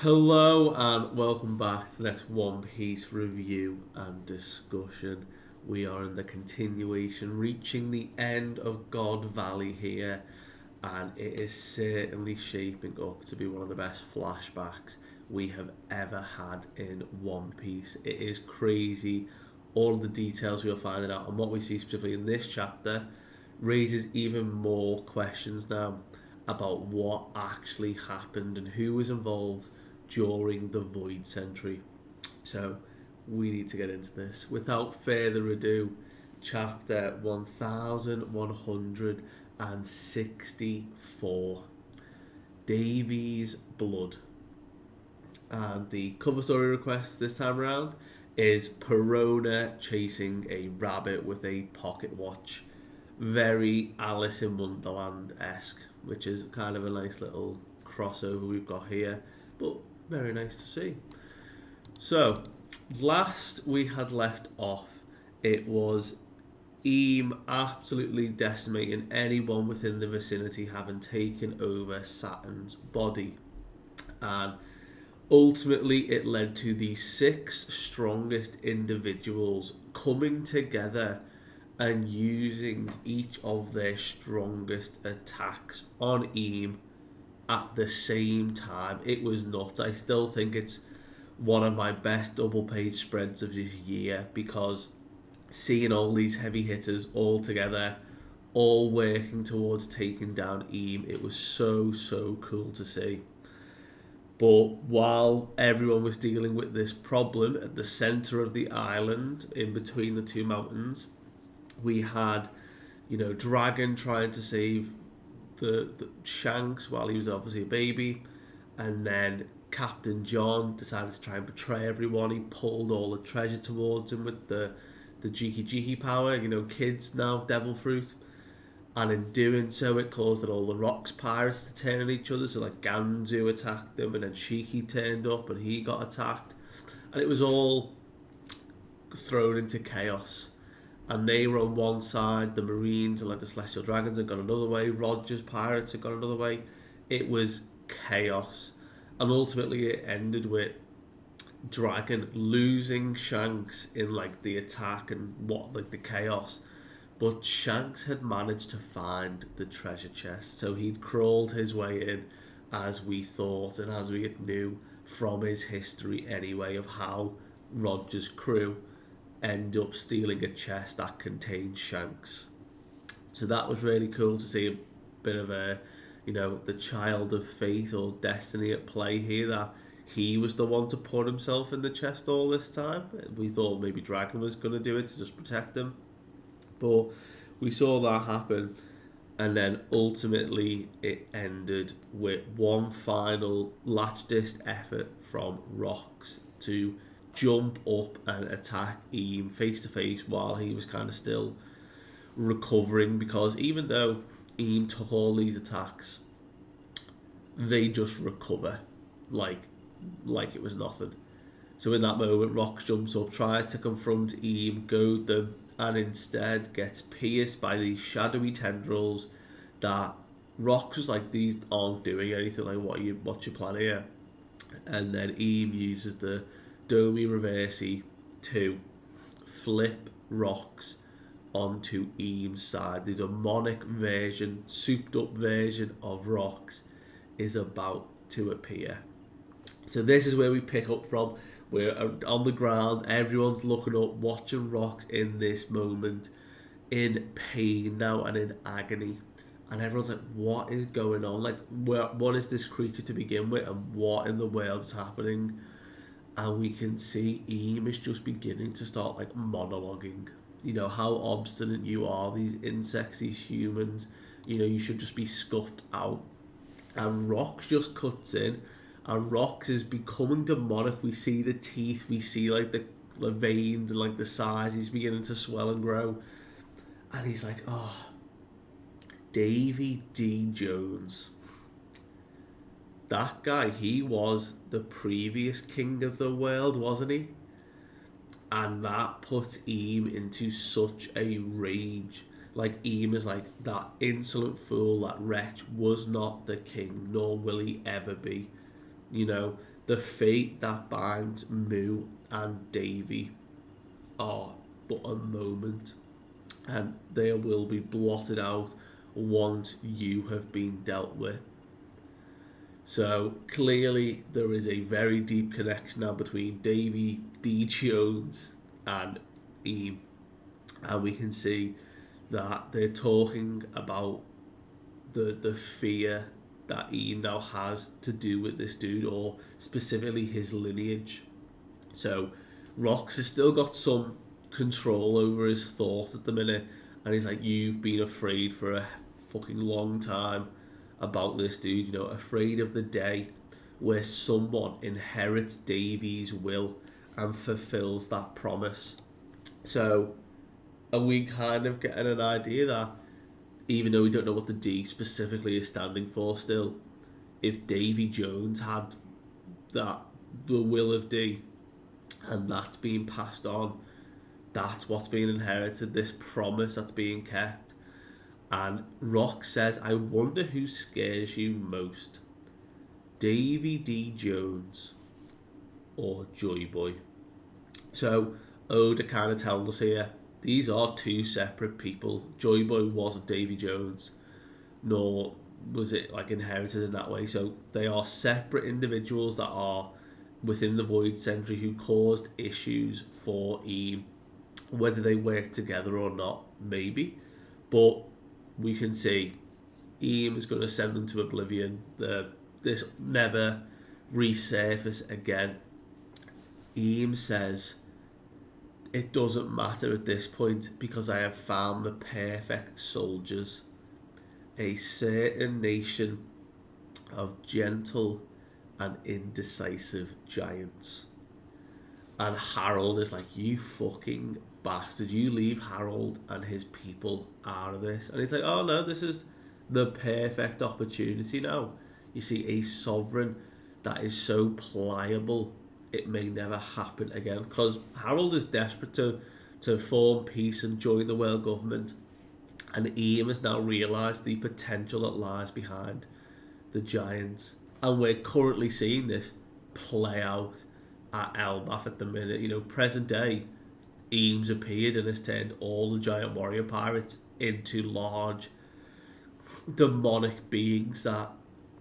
Hello and welcome back to the next One Piece review and discussion. We are in the continuation, reaching the end of God Valley here, and it is certainly shaping up to be one of the best flashbacks we have ever had in One Piece. It is crazy, all of the details we are finding out, and what we see specifically in this chapter raises even more questions now about what actually happened and who was involved during the Void Century. So we need to get into this. Without further ado, chapter 1164, Davy's Blood. And the cover story request this time around is Perona chasing a rabbit with a pocket watch. Very Alice in Wonderland esque, which is kind of a nice little crossover we've got here, but very nice to see. So, last we had left off, it was Eam absolutely decimating anyone within the vicinity, having taken over Saturn's body. And ultimately, it led to the six strongest individuals coming together and using each of their strongest attacks on Eam at the same time. It was nuts. I still think it's one of my best double page spreads of this year because seeing all these heavy hitters all together, all working towards taking down Eam, it was so cool to see. But while everyone was dealing with this problem at the center of the island in between the two mountains, we had, Dragon trying to save the Shanks while he was obviously a baby, and then Captain John decided to try and betray everyone. He pulled all the treasure towards him with the Jiki Jiki power, kids now, devil fruit. And in doing so, it caused all the Rocks pirates to turn on each other. So, like, Ganzu attacked them, and then Shiki turned up and he got attacked. And it was all thrown into chaos. And they were on one side, the Marines and like the Celestial Dragons had gone another way, Roger's pirates had gone another way. It was chaos. And ultimately it ended with Dragon losing Shanks in like the attack and the chaos. But Shanks had managed to find the treasure chest, so he'd crawled his way in, as we thought and as we knew from his history anyway, of how Roger's crew end up stealing a chest that contained Shanks. So that was really cool to see a bit of the child of fate or destiny at play here, that he was the one to put himself in the chest all this time. We thought maybe Dragon was going to do it to just protect him. But we saw that happen, and then ultimately it ended with one final latch-disc effort from Rocks to jump up and attack Eam face to face while he was kind of still recovering, because even though Eam took all these attacks, they just recover like it was nothing. So in that moment, Rocks jumps up, tries to confront Eam, goad them, and instead gets pierced by these shadowy tendrils that Rocks was like, these aren't doing anything, like what's your plan here? And then Eam uses the Domi Reversi to flip Rocks onto Eam's side. The demonic version, souped up version of Rocks is about to appear. So this is where we pick up from. We're on the ground, everyone's looking up, watching Rocks in this moment, in pain now and in agony. And everyone's like, what is going on? Like, what is this creature to begin with, and what in the world is happening? And we can see Eam is just beginning to start like monologuing. How obstinate you are, these insects, these humans. You should just be scuffed out. And Rocks just cuts in, and Rocks is becoming demonic. We see the teeth, we see like the veins and like the size. He's beginning to swell and grow. And he's like, oh, Davy D. Jones. That guy, he was the previous king of the world, wasn't he? And that puts Eam into such a rage. Like, Eam is like, that insolent fool, that wretch was not the king, nor will he ever be. The fate that binds Moo and Davy are but a moment, and they will be blotted out once you have been dealt with. So clearly, there is a very deep connection now between Davy D. Jones and Eam, and we can see that they're talking about the fear that Eam now has to do with this dude, or specifically his lineage. So Rox has still got some control over his thought at the minute, and he's like, "You've been afraid for a fucking long time about this dude, afraid of the day where someone inherits Davy's will and fulfills that promise." So, are we kind of getting an idea that, even though we don't know what the D specifically is standing for still, if Davy Jones had that, the will of D, and that's being passed on, that's what's being inherited, this promise that's being kept. And Rock says, "I wonder who scares you most, Davy D. Jones or Joy Boy." So Oda kind of telling us here, these are two separate people. Joy Boy wasn't Davy Jones, nor was it like inherited in that way. So they are separate individuals that are within the Void Century who caused issues for Eam. Whether they work together or not, maybe. But we can see Eam is going to send them to oblivion. This never resurface again. Eam says, "It doesn't matter at this point because I have found the perfect soldiers. A certain nation of gentle and indecisive giants." And Harold is like, "You fucking bastard, you leave Harold and his people out of this." And he's like, "Oh no, this is the perfect opportunity now. You see, a sovereign that is so pliable, it may never happen again." Because Harold is desperate to form peace and join the world government. And Ian has now realised the potential that lies behind the giants. And we're currently seeing this play out at Elbaf at the minute. Present day, Eames appeared and has turned all the giant warrior pirates into large demonic beings that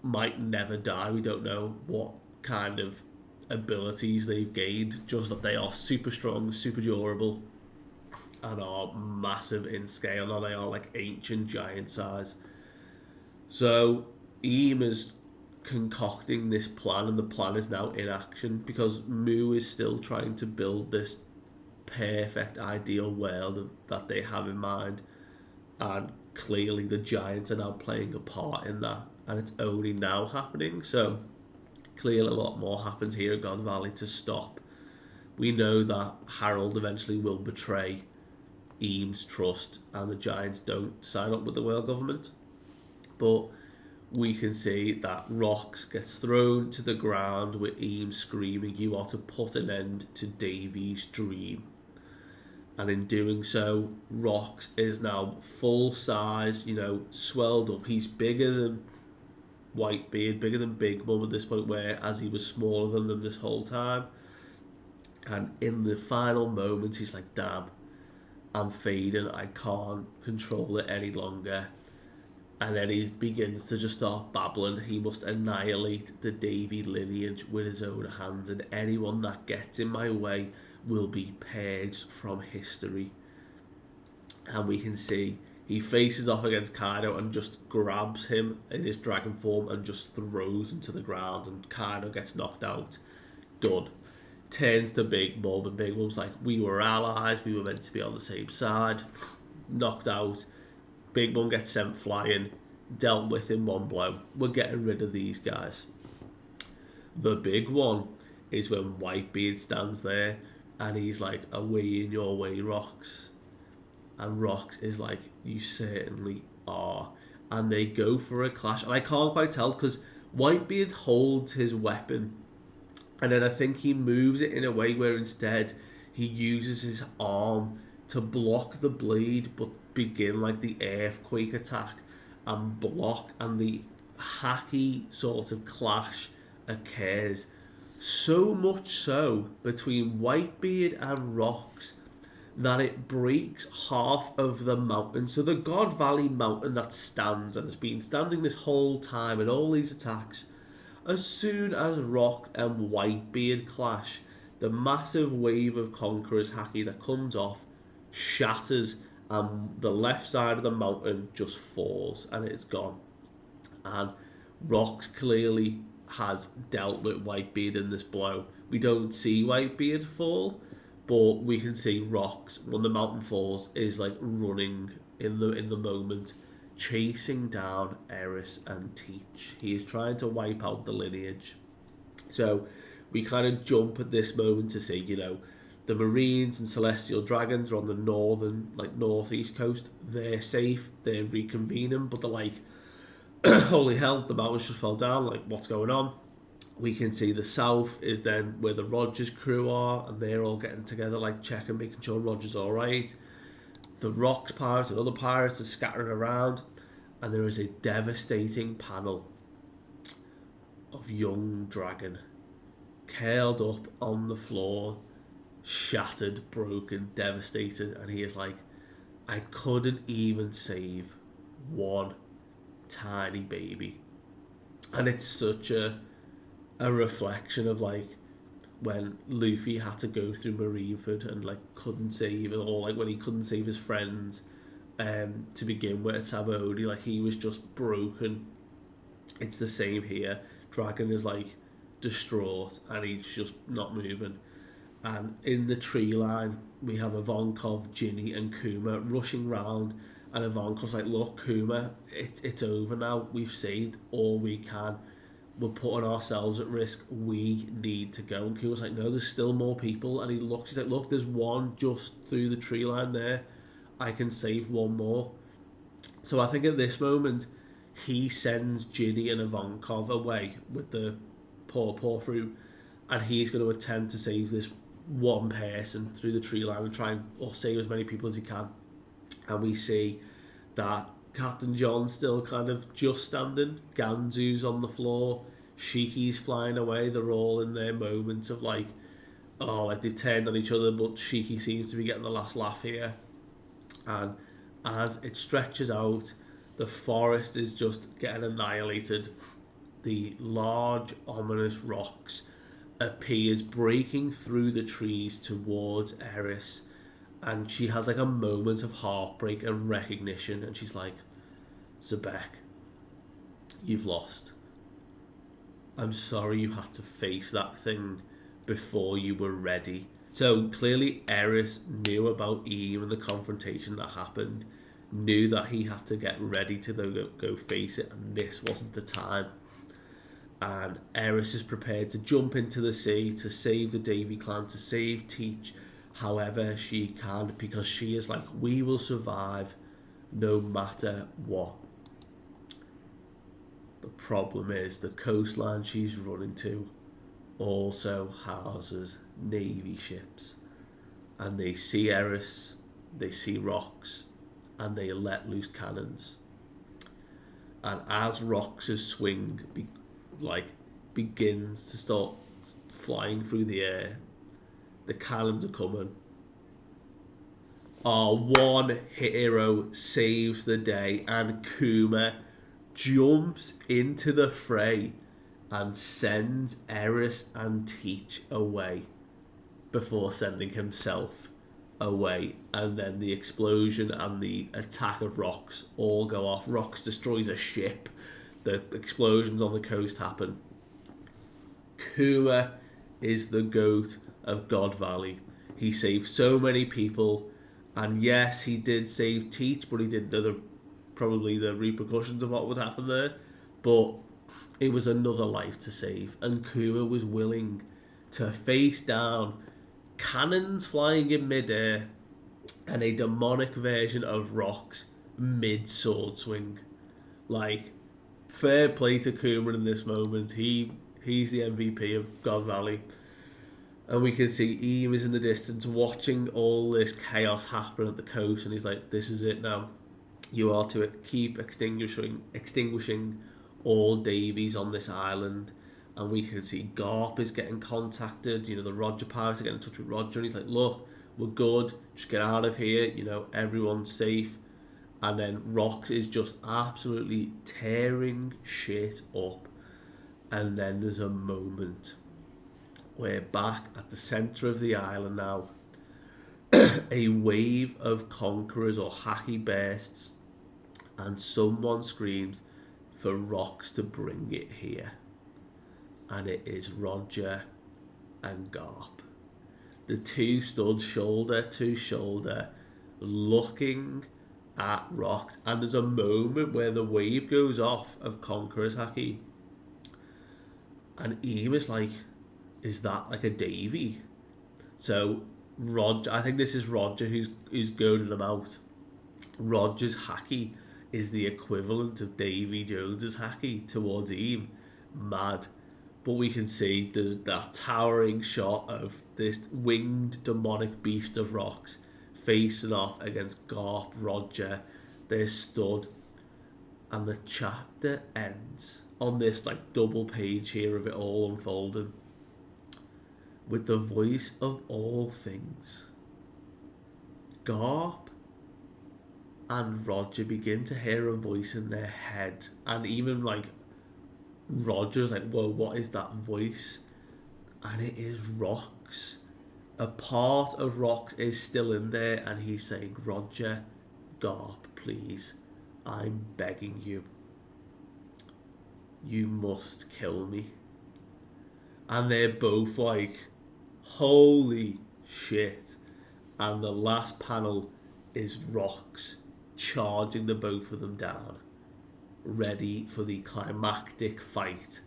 might never die. We don't know what kind of abilities they've gained, just that they are super strong, super durable, and are massive in scale. Now they are like ancient giant size. So Eam is concocting this plan, and the plan is now in action because Moo is still trying to build this perfect ideal world that they have in mind, and clearly the giants are now playing a part in that, and it's only now happening. So clearly a lot more happens here at God Valley to stop. We know that Harold eventually will betray Eames' trust and the giants don't sign up with the world government, but we can see that Rox gets thrown to the ground with Eames screaming, "You are to put an end to Davy's dream." And in doing so, Rox is now full size, swelled up. He's bigger than Whitebeard, bigger than Big Mum at this point, whereas he was smaller than them this whole time. And in the final moments, he's like, "Damn, I'm fading. I can't control it any longer." And then he begins to just start babbling. He must annihilate the Davy lineage with his own hands, and anyone that gets in my way will be purged from history. And we can see he faces off against Kaido and just grabs him in his dragon form and just throws him to the ground, and Kaido gets knocked out. Done. Turns to Big Mum, and Big Mum's like, "We were allies, we were meant to be on the same side." Knocked out. Big Mum gets sent flying, dealt with in one blow. We're getting rid of these guys. The big one is when Whitebeard stands there and he's like, "Away in your way, Rox." And Rox is like, "You certainly are." And they go for a clash. And I can't quite tell because Whitebeard holds his weapon, and then I think he moves it in a way where instead he uses his arm to block the blade but begin like the earthquake attack and block, and the hacky sort of clash occurs So much so between Whitebeard and Rocks that it breaks half of the mountain. So the God Valley mountain that stands and has been standing this whole time in all these attacks, as soon as Rock and Whitebeard clash, the massive wave of Conqueror's Haki that comes off shatters and the left side of the mountain just falls and it's gone. And Rocks clearly has dealt with Whitebeard in this blow. We don't see Whitebeard fall, but we can see Rocks when the mountain falls is like running in the moment, chasing down Eris and Teach. He is trying to wipe out the lineage. So we kind of jump at this moment to see, the Marines and Celestial Dragons are on the northern, like northeast coast. They're safe. They're reconvening, but they're like, holy hell, the mountains just fell down. Like, what's going on? We can see the south is then where the Rogers crew are, and they're all getting together, like checking, making sure Rogers all right. The Rocks pirates and other pirates are scattering around, and there is a devastating panel of young dragon curled up on the floor, shattered, broken, devastated, and he is like, I couldn't even save one tiny baby. And it's such a reflection of like when Luffy had to go through Marineford and like couldn't save it, or like when he couldn't save his friends to begin with at Sabaody, like he was just broken. It's the same here. Dragon is like distraught and he's just not moving. And in the tree line we have Ivankov, Ginny and Kuma rushing round, and Ivankov's like, look Kuma, it's over now, we've saved all we can, we're putting ourselves at risk, we need to go. And Kuma's like, no, there's still more people. And he's like, look, there's one just through the tree line there, I can save one more. So I think at this moment he sends Ginny and Ivankov away with the poor fruit, and he's going to attempt to save this one person through the tree line and try and or save as many people as he can. And we see that Captain John's still kind of just standing, Ganzu's on the floor, Shiki's flying away. They're all in their moment of like, oh, like they've turned on each other, but Shiki seems to be getting the last laugh here. And as it stretches out, the forest is just getting annihilated. The large, ominous rocks appears breaking through the trees towards Eris, and she has like a moment of heartbreak and recognition, and she's like, Zebek, you've lost. I'm sorry you had to face that thing before you were ready. So clearly Eris knew about Eam and the confrontation that happened, knew that he had to get ready to go face it, and this wasn't the time. And Eris is prepared to jump into the sea to save the Davy clan, to save Teach however she can, because she is like, we will survive no matter what. The problem is the coastline she's running to also houses navy ships, and they see Eris, they see rocks, and they let loose cannons. And as Rox's swing begins to start flying through the air, the cannons are coming. Our one hero saves the day, and Kuma jumps into the fray and sends Eris and Teach away before sending himself away. And then the explosion and the attack of Rocks all go off. Rocks destroys a ship. The explosions on the coast happen. Kuma is the GOAT of God Valley. He saved so many people, and yes, he did save Teach, but he didn't know probably the repercussions of what would happen there. But it was another life to save, and Kuma was willing to face down cannons flying in midair and a demonic version of Rocks mid sword swing. Like, fair play to Kuma in this moment. He's the MVP of God Valley. And we can see Eam is in the distance watching all this chaos happen at the coast, and he's like, this is it now. You are to keep extinguishing all Davies on this island. and we can see Garp is getting contacted. The Roger pirates are getting in touch with Roger, and he's like, "Look, we're good. Just get out of here. Everyone's safe." And then Rox is just absolutely tearing shit up. And then there's a moment. We're back at the centre of the island now. A wave of conquerors or hacky bursts, and someone screams for Rox to bring it here. And it is Roger and Garp. The two stood shoulder to shoulder, looking at Rox. And there's a moment where the wave goes off of Conqueror's Haki. And Ian is like, is that like a Davy? So Roger, I think this is Roger who's goading them out. Roger's Haki is the equivalent of Davy Jones's Haki towards Ian. Mad. But we can see that towering shot of this winged demonic beast of Rox facing off against Garp, Roger. They're stood, and the chapter ends on this like double page here of it all unfolding with the voice of all things. Garp and Roger begin to hear a voice in their head, and even like Roger's like, "Whoa, what is that voice?" And it is Rox. A part of Rox is still in there, and he's saying, "Roger, Garp, please, I'm begging you. You must kill me." And they're both like, "Holy shit." And the last panel is Rox charging the both of them down, ready for the climactic fight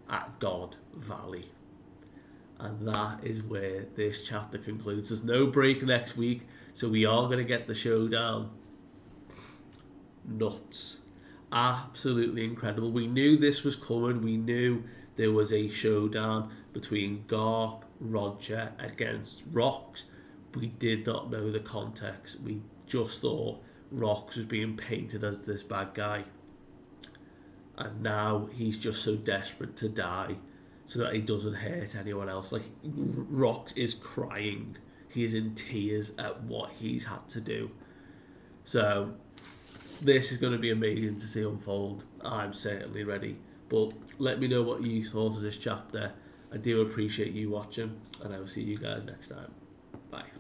at God Valley. And that is where this chapter concludes. There's no break next week, so we are going to get the showdown. Nuts. Absolutely incredible. We knew this was coming. We knew there was a showdown between Garp, Roger against Rox. We did not know the context. We just thought Rox was being painted as this bad guy. And now he's just so desperate to die so that he doesn't hurt anyone else. Like, Rox is crying. He is in tears at what he's had to do. So this is going to be amazing to see unfold. I'm certainly ready. But let me know what you thought of this chapter. I do appreciate you watching, and I will see you guys next time. Bye.